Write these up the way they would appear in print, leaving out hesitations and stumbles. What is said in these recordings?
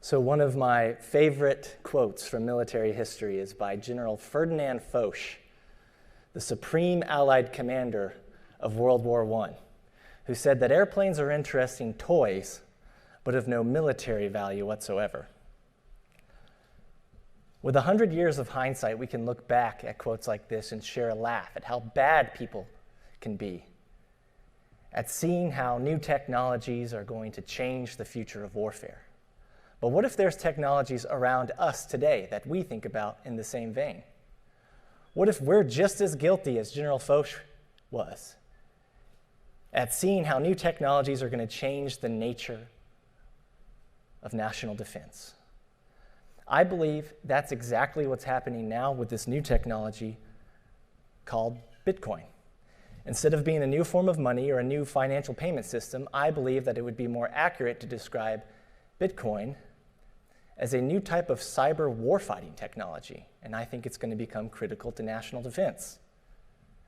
So one of my favorite quotes from military history is by General Ferdinand Foch, the supreme Allied commander of World War I, who said that airplanes are interesting toys, but of no military value whatsoever. With 100 years of hindsight, we can look back at quotes like this and share a laugh at how bad people can be, at seeing how new technologies are going to change the future of warfare. But what if there's technologies around us today that we think about in the same vein? What if we're just as guilty as General Foch was at seeing how new technologies are going to change the nature of national defense? I believe that's exactly what's happening now with this new technology called Bitcoin. Instead of being a new form of money or a new financial payment system, I believe that it would be more accurate to describe Bitcoin as a new type of cyber warfighting technology, and I think it's going to become critical to national defense.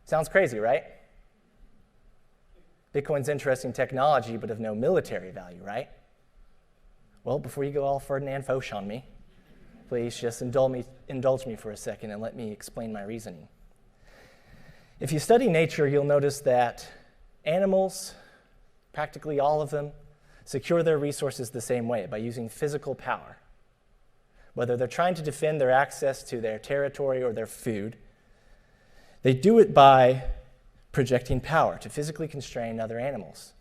Sounds crazy, right? Bitcoin's interesting technology, but of no military value, right? Well, before you go all Ferdinand Foch on me, please just indulge me for a second and let me explain my reasoning. If you study nature, you'll notice that animals, practically all of them, secure their resources the same way, by using physical power. Whether they're trying to defend their access to their territory or their food, they do it by projecting power to physically constrain other animals.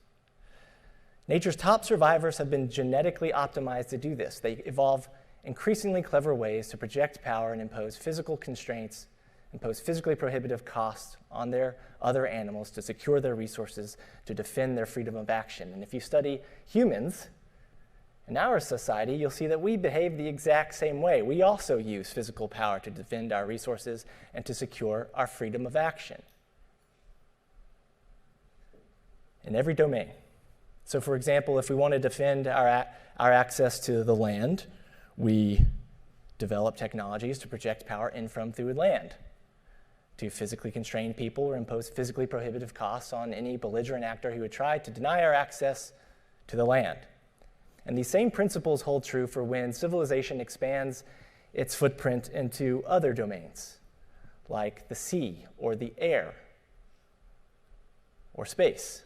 Nature's top survivors have been genetically optimized to do this. They evolve increasingly clever ways to project power and impose physical constraints, impose physically prohibitive costs on their other animals to secure their resources, to defend their freedom of action. And if you study humans in our society, you'll see that we behave the exact same way. We also use physical power to defend our resources and to secure our freedom of action in every domain. So for example, if we want to defend our access to the land, we develop technologies to project power in, from, through land, to physically constrain people or impose physically prohibitive costs on any belligerent actor who would try to deny our access to the land. And these same principles hold true for when civilization expands its footprint into other domains, like the sea or the air or space.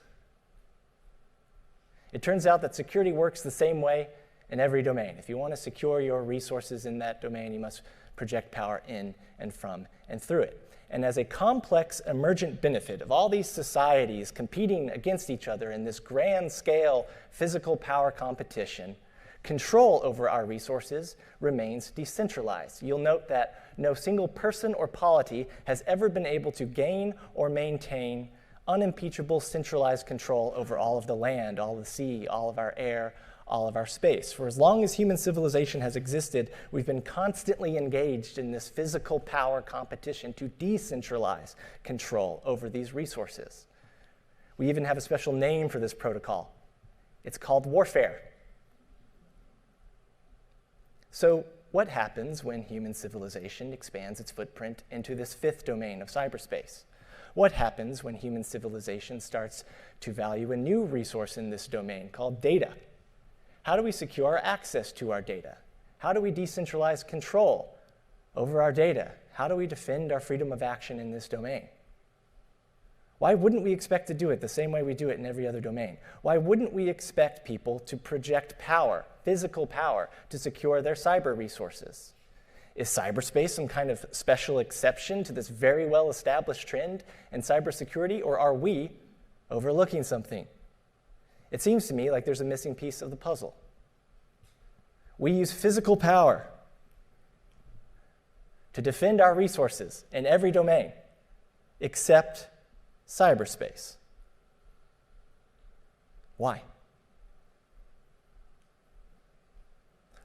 It turns out that security works the same way in every domain. If you want to secure your resources in that domain, you must project power in and from and through it. And as a complex emergent benefit of all these societies competing against each other in this grand scale physical power competition, control over our resources remains decentralized. You'll note that no single person or polity has ever been able to gain or maintain unimpeachable centralized control over all of the land, all of the sea, all of our air, all of our space. For as long as human civilization has existed, we've been constantly engaged in this physical power competition to decentralize control over these resources. We even have a special name for this protocol. It's called warfare. So what happens when human civilization expands its footprint into this fifth domain of cyberspace? What happens when human civilization starts to value a new resource in this domain called data? How do we secure access to our data? How do we decentralize control over our data? How do we defend our freedom of action in this domain? Why wouldn't we expect to do it the same way we do it in every other domain? Why wouldn't we expect people to project power, physical power, to secure their cyber resources? Is cyberspace some kind of special exception to this very well-established trend in cybersecurity, or are we overlooking something? It seems to me like there's a missing piece of the puzzle. We use physical power to defend our resources in every domain except cyberspace. Why?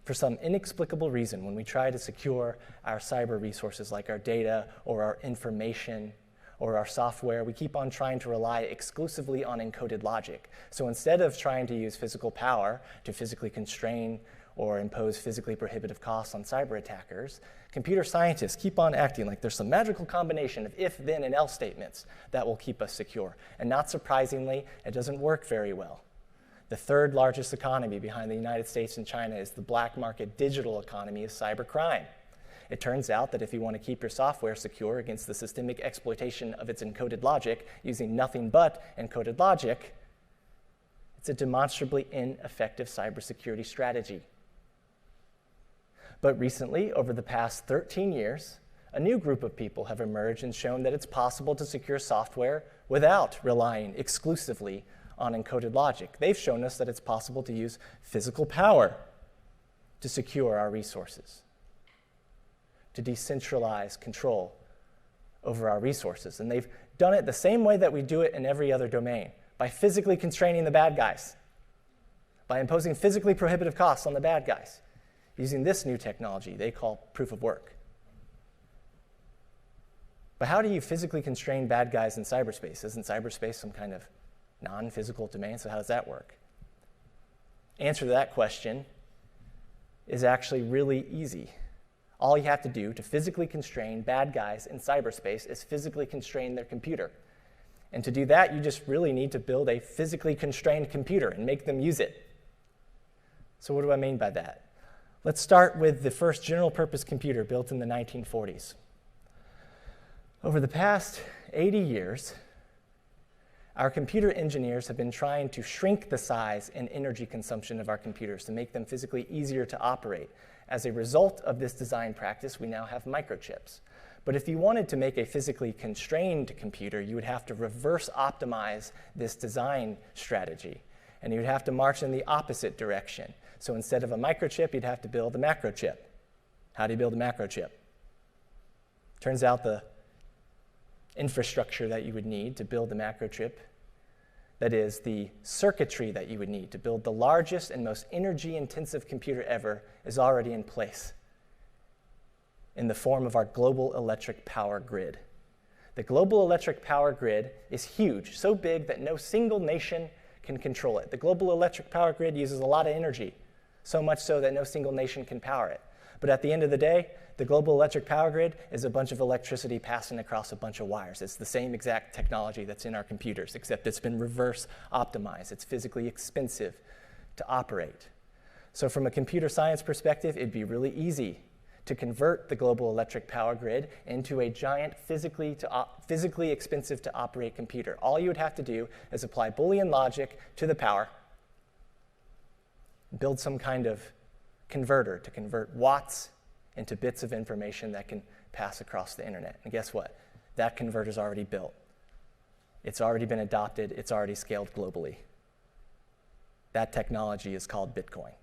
For some inexplicable reason, when we try to secure our cyber resources like our data or our information or our software, we keep on trying to rely exclusively on encoded logic. So instead of trying to use physical power to physically constrain or impose physically prohibitive costs on cyber attackers, computer scientists keep on acting like there's some magical combination of if, then, and else statements that will keep us secure. And not surprisingly, it doesn't work very well. The third largest economy behind the United States and China is the black market digital economy of cybercrime. It turns out that if you want to keep your software secure against the systemic exploitation of its encoded logic using nothing but encoded logic, it's a demonstrably ineffective cybersecurity strategy. But recently, over the past 13 years, a new group of people have emerged and shown that it's possible to secure software without relying exclusively on encoded logic. They've shown us that it's possible to use physical power to secure our resources, to decentralize control over our resources. And they've done it the same way that we do it in every other domain, by physically constraining the bad guys, by imposing physically prohibitive costs on the bad guys, using this new technology they call proof of work. But how do you physically constrain bad guys in cyberspace? Isn't cyberspace some kind of non-physical domain? So how does that work? Answer to that question is actually really easy. All you have to do to physically constrain bad guys in cyberspace is physically constrain their computer. And to do that, you just really need to build a physically constrained computer and make them use it. So what do I mean by that? Let's start with the first general-purpose computer built in the 1940s. Over the past 80 years, our computer engineers have been trying to shrink the size and energy consumption of our computers to make them physically easier to operate. As a result of this design practice, we now have microchips. But if you wanted to make a physically constrained computer, you would have to reverse optimize this design strategy. And you'd have to march in the opposite direction. So instead of a microchip, you'd have to build a macrochip. How do you build a macrochip? Turns out the infrastructure that you would need to build the macrochip, that is, the circuitry that you would need to build the largest and most energy-intensive computer ever, is already in place in the form of our global electric power grid. The global electric power grid is huge, so big that no single nation can control it. The global electric power grid uses a lot of energy, so much so that no single nation can power it. But at the end of the day, the global electric power grid is a bunch of electricity passing across a bunch of wires. It's the same exact technology that's in our computers, except it's been reverse optimized. It's physically expensive to operate. So from a computer science perspective, it'd be really easy to convert the global electric power grid into a giant physically expensive to operate computer. All you would have to do is apply Boolean logic to the power, build some kind of converter to convert watts into bits of information that can pass across the internet. And guess what? That converter's already built. It's already been adopted. It's already scaled globally. That technology is called Bitcoin.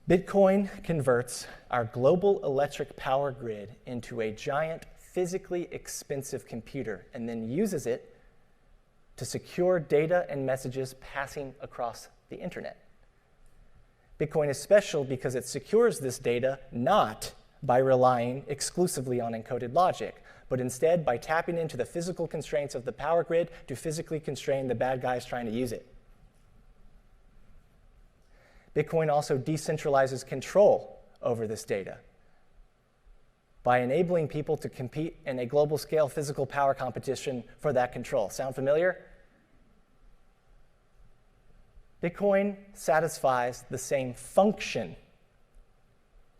Bitcoin converts our global electric power grid into a giant, physically expensive computer and then uses it to secure data and messages passing across the internet. Bitcoin is special because it secures this data not by relying exclusively on encoded logic, but instead by tapping into the physical constraints of the power grid to physically constrain the bad guys trying to use it. Bitcoin also decentralizes control over this data by enabling people to compete in a global scale physical power competition for that control. Sound familiar? Bitcoin satisfies the same function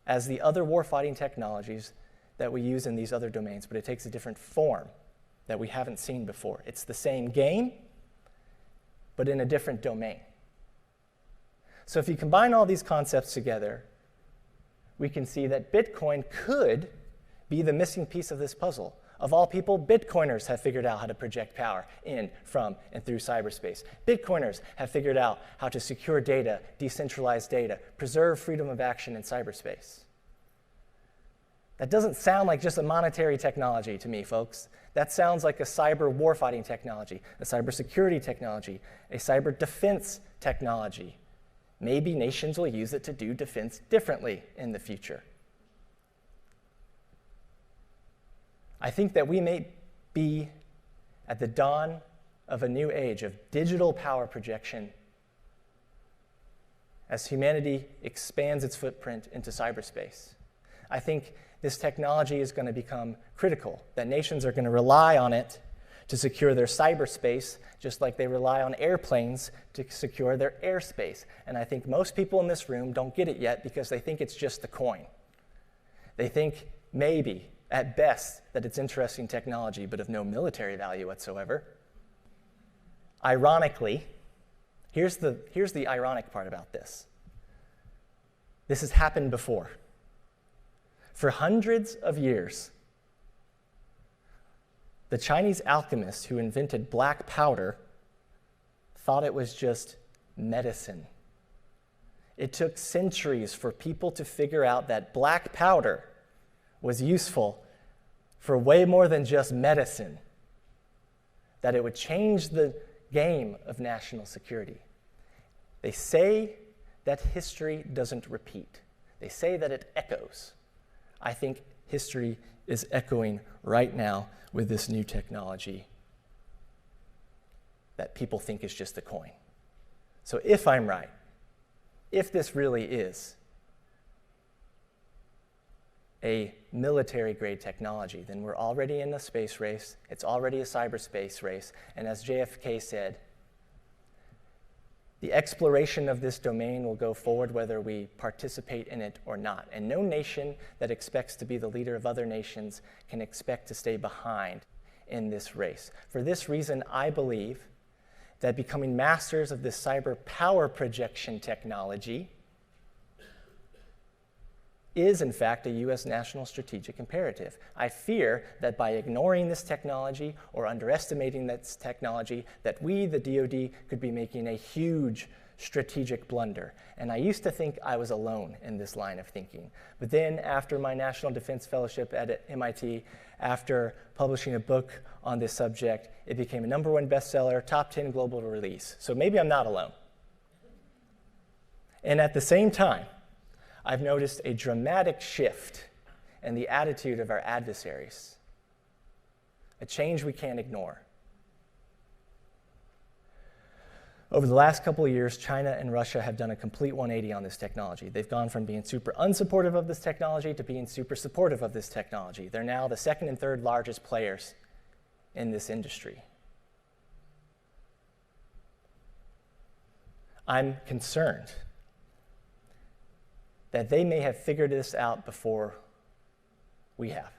as the other warfighting technologies that we use in these other domains, but it takes a different form that we haven't seen before. It's the same game, but in a different domain. So if you combine all these concepts together, we can see that Bitcoin could be the missing piece of this puzzle. Of all people, Bitcoiners have figured out how to project power in, from, and through cyberspace. Bitcoiners have figured out how to secure data, decentralize data, preserve freedom of action in cyberspace. That doesn't sound like just a monetary technology to me, folks. That sounds like a cyber warfighting technology, a cybersecurity technology, a cyber defense technology. Maybe nations will use it to do defense differently in the future. I think that we may be at the dawn of a new age of digital power projection as humanity expands its footprint into cyberspace. I think this technology is going to become critical, that nations are going to rely on it to secure their cyberspace, just like they rely on airplanes to secure their airspace. And I think most people in this room don't get it yet because they think it's just the coin. They think maybe, at best, that it's interesting technology, but of no military value whatsoever. Ironically, here's the ironic part about this. This has happened before. For hundreds of years, the Chinese alchemists who invented black powder thought it was just medicine. It took centuries for people to figure out that black powder was useful for way more than just medicine, that it would change the game of national security. They say that history doesn't repeat. They say that it echoes. I think history is echoing right now with this new technology that people think is just a coin. So if I'm right, if this really is a military-grade technology, then we're already in a space race, it's already a cyberspace race, and as JFK said, the exploration of this domain will go forward whether we participate in it or not. And no nation that expects to be the leader of other nations can expect to stay behind in this race. For this reason, I believe that becoming masters of this cyber power projection technology is, in fact, a U.S. national strategic imperative. I fear that by ignoring this technology or underestimating this technology, that we, the DoD, could be making a huge strategic blunder. And I used to think I was alone in this line of thinking. But then, after my National Defense Fellowship at MIT, after publishing a book on this subject, it became a #1 bestseller, top 10 global release. So maybe I'm not alone. And at the same time, I've noticed a dramatic shift in the attitude of our adversaries, a change we can't ignore. Over the last couple of years, China and Russia have done a complete 180 on this technology. They've gone from being super unsupportive of this technology to being super supportive of this technology. They're now the second and third largest players in this industry. I'm concerned that they may have figured this out before we have.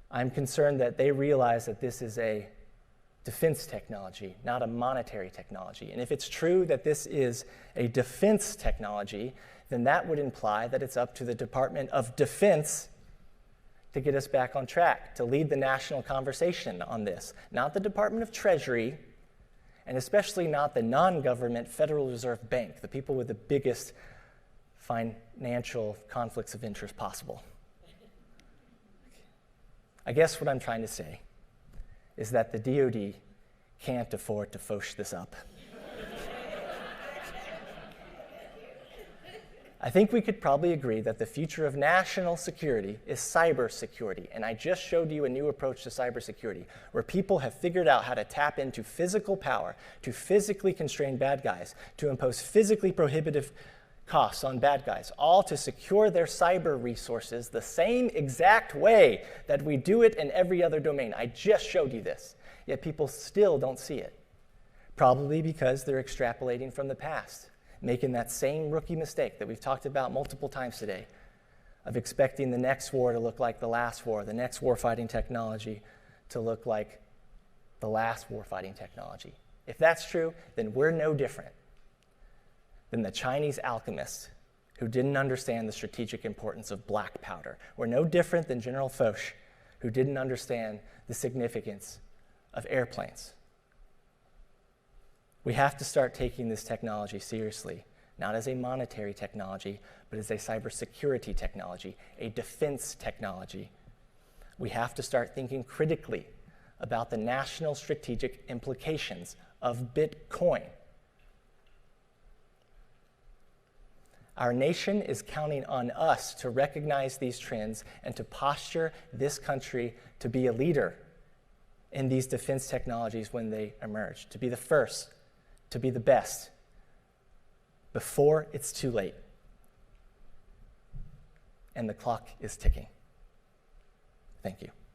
I'm concerned that they realize that this is a defense technology, not a monetary technology. And if it's true that this is a defense technology, then that would imply that it's up to the Department of Defense to get us back on track, to lead the national conversation on this, not the Department of Treasury, and especially not the non-government Federal Reserve Bank, the people with the biggest financial conflicts of interest possible. I guess what I'm trying to say is that the DoD can't afford to fauch this up. I think we could probably agree that the future of national security is cybersecurity, and I just showed you a new approach to cybersecurity, where people have figured out how to tap into physical power, to physically constrain bad guys, to impose physically prohibitive costs on bad guys, all to secure their cyber resources the same exact way that we do it in every other domain. I just showed you this, yet people still don't see it, probably because they're extrapolating from the past, making that same rookie mistake that we've talked about multiple times today of expecting the next war to look like the last war, the next warfighting technology to look like the last warfighting technology. If that's true, then we're no different than the Chinese alchemists who didn't understand the strategic importance of black powder. We're no different than General Foch, who didn't understand the significance of airplanes. We have to start taking this technology seriously, not as a monetary technology, but as a cybersecurity technology, a defense technology. We have to start thinking critically about the national strategic implications of Bitcoin. Our nation is counting on us to recognize these trends and to posture this country to be a leader in these defense technologies when they emerge, to be the first, to be the best, before it's too late. And the clock is ticking. Thank you.